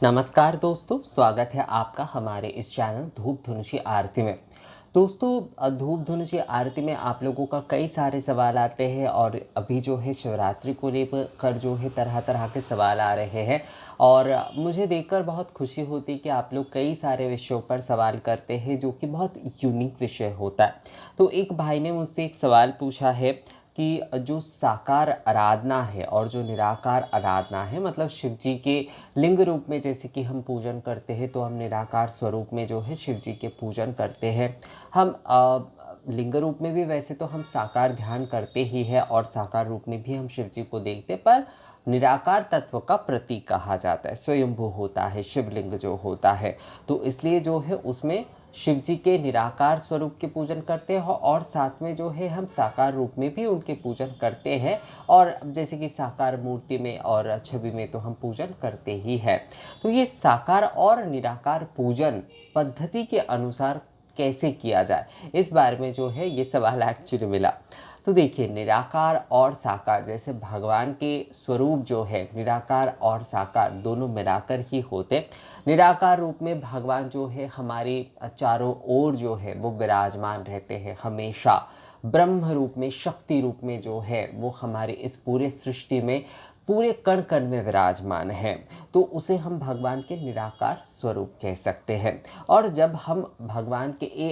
नमस्कार दोस्तों, स्वागत है आपका हमारे इस चैनल धूप धुनुषी आरती में। दोस्तों, धूप धुनुषी आरती में आप लोगों का कई सारे सवाल आते हैं और अभी जो है शिवरात्रि को लेकर जो है तरह तरह के सवाल आ रहे हैं। और मुझे देखकर बहुत खुशी होती है कि आप लोग कई सारे विषयों पर सवाल करते हैं जो कि बहुत यूनिक विषय होता है। तो एक भाई ने मुझसे एक सवाल पूछा है कि जो साकार आराधना है और जो निराकार आराधना है, मतलब शिव जी के लिंग रूप में जैसे कि हम पूजन करते हैं, तो हम निराकार स्वरूप में जो है शिव जी के पूजन करते हैं। हम लिंग रूप में भी वैसे तो हम साकार ध्यान करते ही है और साकार रूप में भी हम शिव जी को देखते, पर निराकार तत्व का प्रतीक कहा जाता है, स्वयंभू होता है शिवलिंग जो होता है। तो इसलिए जो है उसमें शिव जी के निराकार स्वरूप के पूजन करते हैं और साथ में जो है हम साकार रूप में भी उनके पूजन करते हैं। और जैसे कि साकार मूर्ति में और छवि में तो हम पूजन करते ही हैं। तो ये साकार और निराकार पूजन पद्धति के अनुसार कैसे किया जाए, इस बारे में जो है ये सवाल एक्चुअली मिला। तो देखिए, निराकार और साकार जैसे भगवान के स्वरूप जो है निराकार और साकार दोनों मिलाकर ही होते। निराकार रूप में भगवान जो है हमारे चारों ओर जो है वो विराजमान रहते हैं हमेशा। ब्रह्म रूप में, शक्ति रूप में जो है वो हमारे इस पूरे सृष्टि में पूरे कण कण में विराजमान है। तो उसे हम भगवान के निराकार स्वरूप कह सकते हैं। और जब हम भगवान के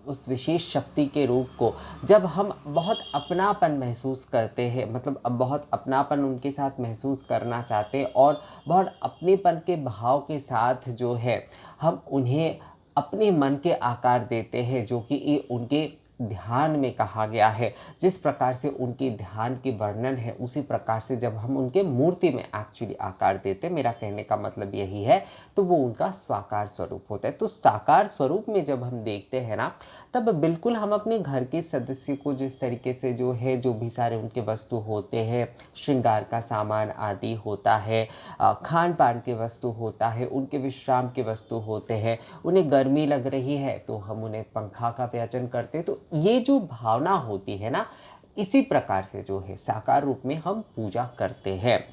उस विशेष शक्ति के रूप को जब हम बहुत अपनापन महसूस करते हैं, मतलब अब बहुत अपनापन उनके साथ महसूस करना चाहते हैं और बहुत अपनेपन के भाव के साथ जो है हम उन्हें अपने मन के आकार देते हैं, जो कि ये उनके ध्यान में कहा गया है। जिस प्रकार से उनके ध्यान की वर्णन है, उसी प्रकार से जब हम उनके मूर्ति में एक्चुअली आकार देते, मेरा कहने का मतलब यही है, तो वो उनका स्वाकार स्वरूप होता है। तो साकार स्वरूप में जब हम देखते हैं ना, तब बिल्कुल हम अपने घर के सदस्य को जिस तरीके से जो है, जो भी सारे उनके वस्तु होते हैं, श्रृंगार का सामान आदि होता है, खान पान के वस्तु होता है, उनके विश्राम के वस्तु होते हैं, उन्हें गर्मी लग रही है तो हम उन्हें पंखा का प्रयत्न करते हैं। तो ये जो भावना होती है ना, इसी प्रकार से जो है साकार रूप में हम पूजा करते हैं।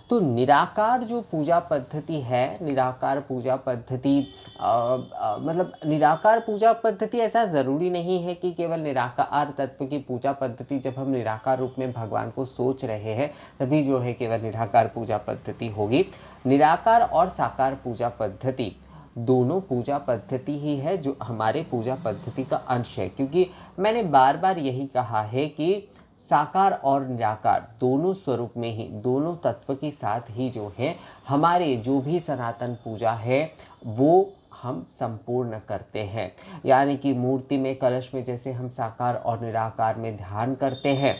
तो निराकार जो पूजा पद्धति है, निराकार पूजा पद्धति मतलब निराकार पूजा पद्धति ऐसा ज़रूरी नहीं है कि केवल निराकार तत्व की पूजा पद्धति, जब हम निराकार रूप में भगवान को सोच रहे हैं तभी जो है केवल निराकार पूजा पद्धति होगी। निराकार और साकार पूजा पद्धति दोनों पूजा पद्धति ही है जो हमारे पूजा पद्धति का अंश है। क्योंकि मैंने बार बार यही कहा है कि साकार और निराकार दोनों स्वरूप में ही, दोनों तत्व के साथ ही जो है हमारे जो भी सनातन पूजा है वो हम संपूर्ण करते हैं। यानी कि मूर्ति में, कलश में जैसे हम साकार और निराकार में ध्यान करते हैं,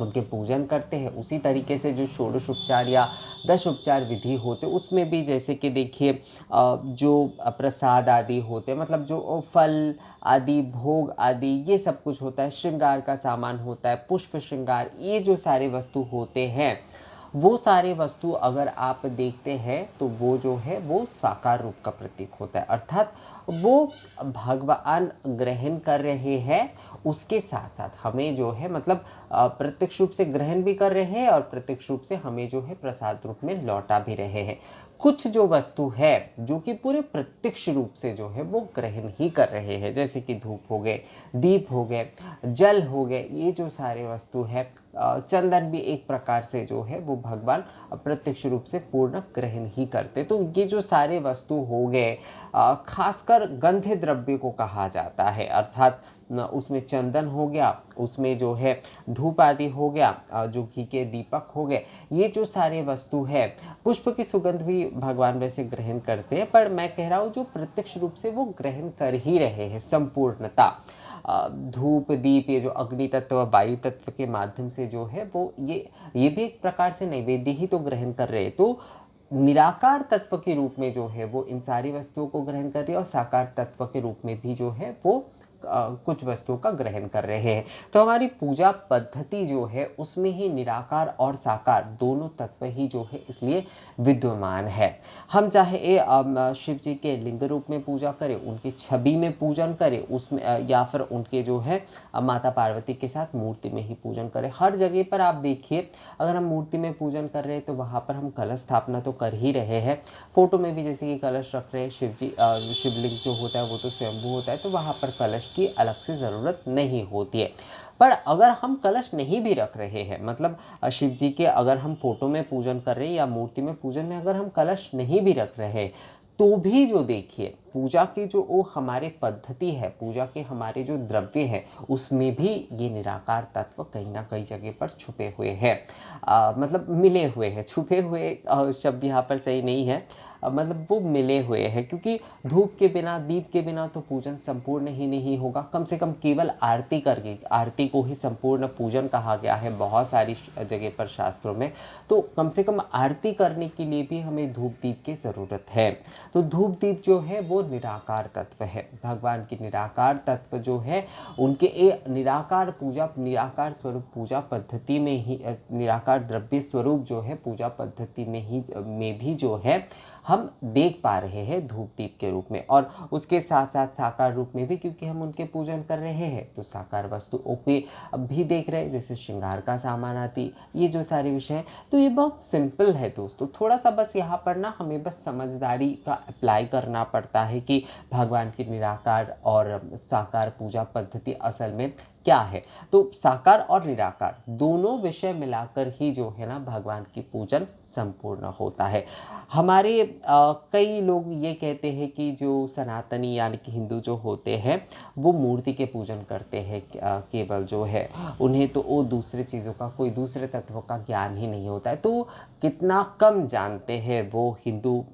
उनके पूजन करते हैं, उसी तरीके से जो षोडश उपचार या 10 उपचार विधि होते उसमें भी जैसे कि देखिए जो प्रसाद आदि होते, मतलब जो फल आदि, भोग आदि, ये सब कुछ होता है, श्रृंगार का सामान होता है, पुष्प श्रृंगार, ये जो सारे वस्तु होते हैं, वो सारे वस्तु अगर आप देखते हैं तो वो जो है वो साकार रूप का प्रतीक होता है। अर्थात वो भगवान ग्रहण कर रहे हैं, उसके साथ साथ हमें जो है, मतलब प्रत्यक्ष रूप से ग्रहण भी कर रहे हैं और प्रत्यक्ष रूप से हमें जो है प्रसाद रूप में लौटा भी रहे हैं। कुछ जो वस्तु है जो कि पूरे प्रत्यक्ष रूप से जो है वो ग्रहण ही कर रहे हैं, जैसे कि धूप हो गए, दीप हो गए, जल हो गए, ये जो सारे वस्तु है, चंदन भी एक प्रकार से जो है वो भगवान प्रत्यक्ष रूप से पूर्ण ग्रहण ही करते। तो ये जो सारे वस्तु हो गए, खासकर गंधे द्रव्य को कहा जाता है, अर्थात उसमें चंदन हो गया, उसमें जो है धूप आदि हो गया, जो घी के दीपक हो गए, ये जो सारे वस्तु है, पुष्प की सुगंध भी भगवान वैसे ग्रहण करते हैं, पर मैं कह रहा हूँ जो प्रत्यक्ष रूप से वो ग्रहण कर ही रहे हैं संपूर्णता। धूप दीप, ये जो अग्नि तत्व वायु तत्व के माध्यम से जो है वो ये भी एक प्रकार से नैवेद्य ही तो ग्रहण कर रहे हैं। तो निराकार तत्व के रूप में जो है वो इन सारी वस्तुओं को ग्रहण कर रही है और साकार तत्व के रूप में भी जो है वो कुछ वस्तुओं का ग्रहण कर रहे हैं। तो हमारी पूजा पद्धति जो है उसमें ही निराकार और साकार दोनों तत्व ही जो है इसलिए विद्यमान है। हम चाहे शिव जी के लिंग रूप में पूजा करें, उनकी छवि में पूजन करें, उसमें या फिर उनके जो है माता पार्वती के साथ मूर्ति में ही पूजन करें। हर जगह पर आप देखिए, अगर हम मूर्ति में पूजन कर रहे हैं तो वहाँ पर हम कलश स्थापना तो कर ही रहे हैं। फोटो में भी जैसे कि कलश रख रहे हैं, शिवलिंग जो होता है वो तो स्वयंभू होता है, तो वहाँ पर कलश की अलग से ज़रूरत नहीं होती है। पर अगर हम कलश नहीं भी रख रहे हैं, मतलब शिव जी के अगर हम फोटो में पूजन कर रहे हैं या मूर्ति में पूजन में अगर हम कलश नहीं भी रख रहे हैं, तो भी जो देखिए पूजा की जो वो हमारे पद्धति है, पूजा के हमारे जो द्रव्य हैं, उसमें भी ये निराकार तत्व कहीं ना कहीं जगह पर छुपे हुए हैं। मतलब मिले हुए हैं, छुपे हुए शब्द यहाँ पर सही नहीं है, मतलब वो मिले हुए हैं, क्योंकि धूप के बिना, दीप के बिना तो पूजन संपूर्ण ही नहीं होगा। कम से कम केवल आरती करके, आरती को ही संपूर्ण पूजन कहा गया है बहुत सारी जगह पर शास्त्रों में, तो कम से कम आरती करने के लिए भी हमें धूप दीप की ज़रूरत है। तो धूप दीप जो है वो निराकार तत्व है, भगवान की निराकार तत्व जो है उनके निराकार पूजा, निराकार स्वरूप पूजा पद्धति में ही, निराकार द्रव्य स्वरूप जो है पूजा पद्धति में भी जो है हम देख पा रहे हैं धूप दीप के रूप में, और उसके साथ साथ साकार रूप में भी, क्योंकि हम उनके पूजन कर रहे हैं तो साकार वस्तुओं पे अब भी देख रहे हैं, जैसे श्रृंगार का सामान आदि, ये जो सारे विषय हैं। तो ये बहुत सिंपल है दोस्तों, थोड़ा सा बस यहाँ पर ना हमें बस समझदारी का अप्लाई करना पड़ता है कि भगवान की निराकार और साकार पूजा पद्धति असल में क्या है। तो साकार और निराकार दोनों विषय मिलाकर ही जो है ना भगवान की पूजन संपूर्ण होता है। हमारे कई लोग ये कहते हैं कि जो सनातनी यानी कि हिंदू जो होते हैं वो मूर्ति के पूजन करते हैं केवल जो है, उन्हें तो वो दूसरे चीज़ों का, कोई दूसरे तत्वों का ज्ञान ही नहीं होता है। तो कितना कम जानते हैं वो हिंदू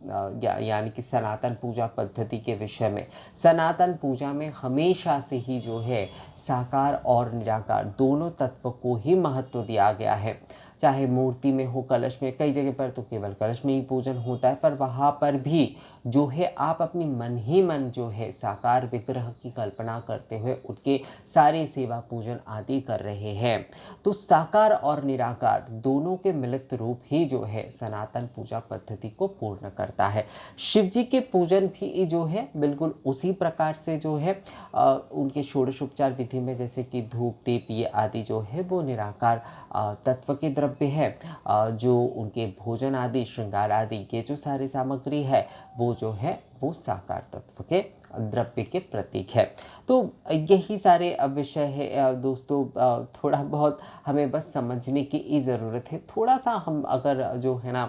यानी कि सनातन पूजा पद्धति के विषय में। सनातन पूजा में हमेशा से ही जो है साकार और निराकार दोनों तत्व को ही महत्व दिया गया है। चाहे मूर्ति में हो, कलश में, कई जगह पर तो केवल कलश में ही पूजन होता है, पर वहाँ पर भी जो है आप अपनी मन ही मन जो है साकार विग्रह की कल्पना करते हुए उनके सारे सेवा पूजन आदि कर रहे हैं। तो साकार और निराकार दोनों के मिलित रूप ही जो है सनातन पूजा पद्धति को पूर्ण करता है। शिव जी के पूजन भी जो है बिल्कुल उसी प्रकार से जो है उनके षोडशोपचार विधि में, जैसे कि धूप दीप ये आदि जो है वो निराकार तत्व के द्रव्य है। जो उनके भोजन आदि, श्रृंगार आदि, ये जो सारी सामग्री है वो जो है वो साकार तत्व के द्रव्य के प्रतीक है। तो यही सारे विषय है दोस्तों, थोड़ा बहुत हमें बस समझने की ही ज़रूरत है। थोड़ा सा हम अगर जो है ना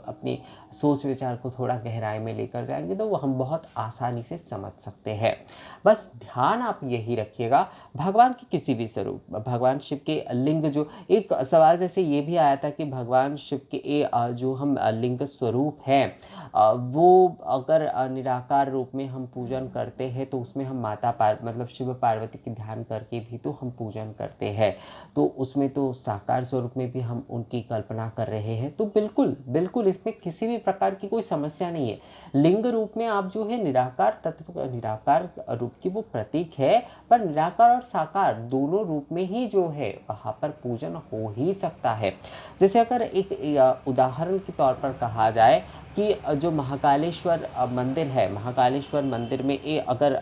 अपनी सोच विचार को थोड़ा गहराई में लेकर जाएंगे तो वो हम बहुत आसानी से समझ सकते हैं। बस ध्यान आप यही रखिएगा, भगवान के किसी भी स्वरूप, भगवान शिव के लिंग, जो एक सवाल जैसे ये भी आया था कि भगवान शिव के जो हम लिंग स्वरूप हैं वो अगर निराकार रूप में हम पूजन करते हैं तो उसमें हम मतलब शिव पार्वती की ध्यान करके भी तो हम पूजन करते हैं, तो उसमें तो साकार स्वरूप में भी हम उनकी कल्पना कर रहे हैं। तो बिल्कुल बिल्कुल इसमें किसी भी प्रकार की कोई समस्या नहीं है। लिंग रूप में आप जो है निराकार तत्व, निराकार रूप की वो प्रतीक है, पर निराकार और साकार दोनों रूप में ही जो है वहाँ पर पूजन हो ही सकता है। जैसे अगर एक उदाहरण के तौर पर कहा जाए कि जो महाकालेश्वर मंदिर है, महाकालेश्वर मंदिर में अगर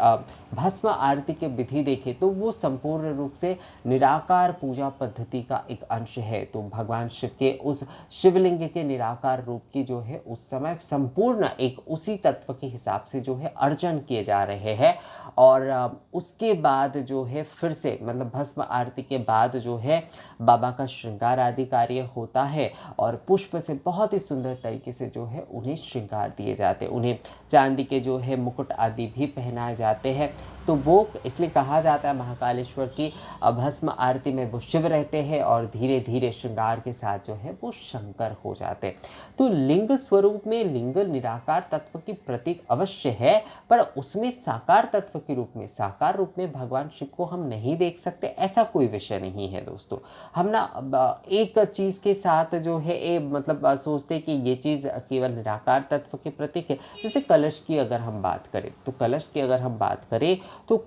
भस्म आरती की विधि देखें तो वो संपूर्ण रूप से निराकार पूजा पद्धति का एक अंश है। तो भगवान शिव के उस शिवलिंग के निराकार रूप की जो है उस समय संपूर्ण एक उसी तत्व के हिसाब से जो है अर्चन किए जा रहे हैं, और उसके बाद जो है फिर से, मतलब भस्म आरती के बाद जो है बाबा का श्रृंगार आदि कार्य होता है, और पुष्प से बहुत ही सुंदर तरीके से जो है उन्हें श्रृंगार दिए जाते हैं, उन्हें चांदी के जो है मुकुट आदि भी पहनाए जाते हैं। तो वो इसलिए कहा जाता है महाकालेश्वर की भस्म आरती में वो शिव रहते हैं और धीरे धीरे श्रृंगार के साथ जो है वो शंकर हो जाते हैं। तो लिंग स्वरूप में लिंग निराकार तत्व की प्रतीक अवश्य है, पर उसमें साकार तत्व के रूप में, साकार रूप में भगवान शिव को हम नहीं देख सकते, ऐसा कोई विषय नहीं है दोस्तों। हम ना एक चीज़ के साथ जो है मतलब सोचते कि ये चीज़ केवल निराकार तत्व के प्रतीक है। जैसे कलश की अगर हम बात करें तो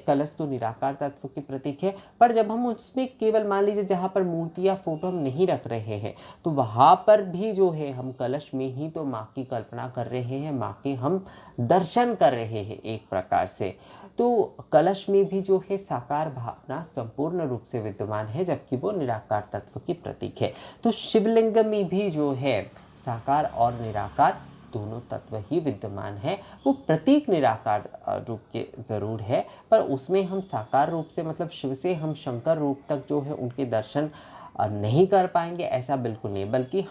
कलश तो निराकार तत्व के प्रतीक है, पर जब हम उसमें केवल मान लीजिए जहाँ पर मूर्ति या फोटो हम नहीं रख रहे हैं तो वहाँ पर भी जो है हम कलश में ही तो माँ की कल्पना कर रहे हैं, माँ के हम दर्शन कर रहे हैं एक प्रकार से। तो कलश में भी जो है साकार भावना संपूर्ण रूप से विद्यमान है, जबकि वो निराकार तत्व की प्रतीक है। तो शिवलिंग में भी जो है साकार और निराकार दोनों तत्व ही विद्यमान है। वो प्रतीक निराकार रूप के जरूर है, पर उसमें हम साकार रूप से मतलब शिव से हम शंकर रूप तक जो है उनके दर्शन नहीं कर पाएंगे, ऐसा बिल्कुल नहीं, बल्कि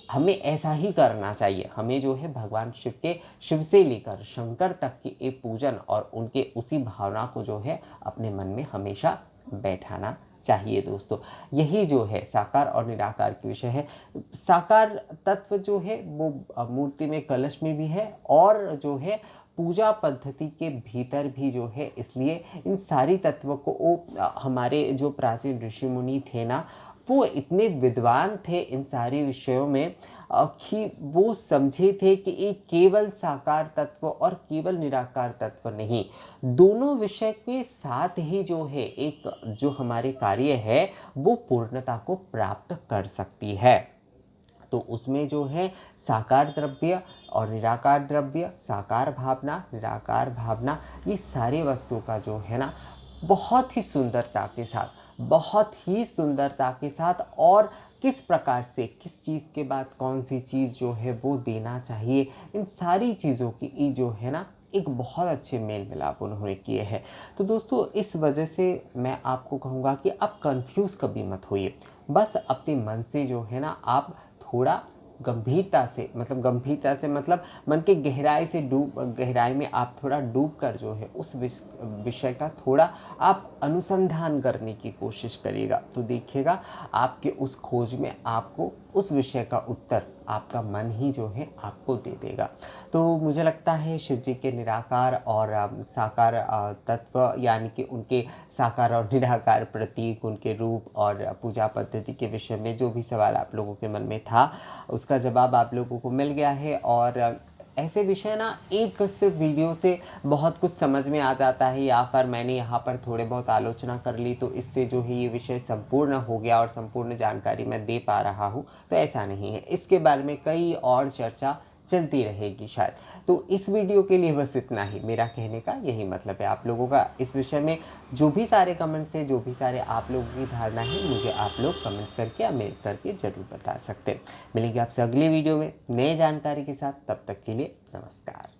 हमें ऐसा ही करना चाहिए। हमें जो है भगवान शिव से लेकर शंकर तक की एक पूजन और उनके उसी भावना को जो है अपने मन में हमेशा बैठाना चाहिए दोस्तों। यही जो है साकार और निराकार के विषय है। साकार तत्व जो है वो मूर्ति में कलश में भी है और जो है पूजा पद्धति के भीतर भी जो है, इसलिए इन सारी तत्वों को हमारे जो प्राचीन ऋषि मुनि थे ना, वो इतने विद्वान थे इन सारे विषयों में कि वो समझे थे कि एक केवल साकार तत्व और केवल निराकार तत्व नहीं, दोनों विषय के साथ ही जो है एक जो हमारे कार्य है वो पूर्णता को प्राप्त कर सकती है। तो उसमें जो है साकार द्रव्य और निराकार द्रव्य, साकार भावना, निराकार भावना, ये सारे वस्तुओं का जो है ना बहुत ही सुंदरता के साथ और किस प्रकार से किस चीज़ के बाद कौन सी चीज़ जो है वो देना चाहिए, इन सारी चीज़ों की जो है ना एक बहुत अच्छे मेल मिलाप उन्होंने किए हैं। तो दोस्तों इस वजह से मैं आपको कहूँगा कि आप कंफ्यूज कभी मत होइए, बस अपने मन से जो है ना आप थोड़ा गंभीरता से मतलब मन के गहराई में आप थोड़ा डूब कर जो है उस विषय का थोड़ा आप अनुसंधान करने की कोशिश करिएगा, तो देखिएगा आपके उस खोज में आपको उस विषय का उत्तर आपका मन ही जो है आपको दे देगा। तो मुझे लगता है शिव जी के निराकार और साकार तत्व यानी कि उनके साकार और निराकार प्रतीक, उनके रूप और पूजा पद्धति के विषय में जो भी सवाल आप लोगों के मन में था उसका जवाब आप लोगों को मिल गया है। और ऐसे विषय ना एक सिर्फ वीडियो से बहुत कुछ समझ में आ जाता है या फिर मैंने यहाँ पर थोड़े बहुत आलोचना कर ली तो इससे जो है ये विषय संपूर्ण हो गया और संपूर्ण जानकारी मैं दे पा रहा हूँ, तो ऐसा नहीं है। इसके बारे में कई और चर्चा चलती रहेगी शायद। तो इस वीडियो के लिए बस इतना ही, मेरा कहने का यही मतलब है। आप लोगों का इस विषय में जो भी सारे कमेंट्स हैं, जो भी सारे आप लोगों की धारणा है, मुझे आप लोग कमेंट्स करके या मेल करके ज़रूर बता सकते हैं। मिलेंगे आपसे अगली वीडियो में नए जानकारी के साथ, तब तक के लिए नमस्कार।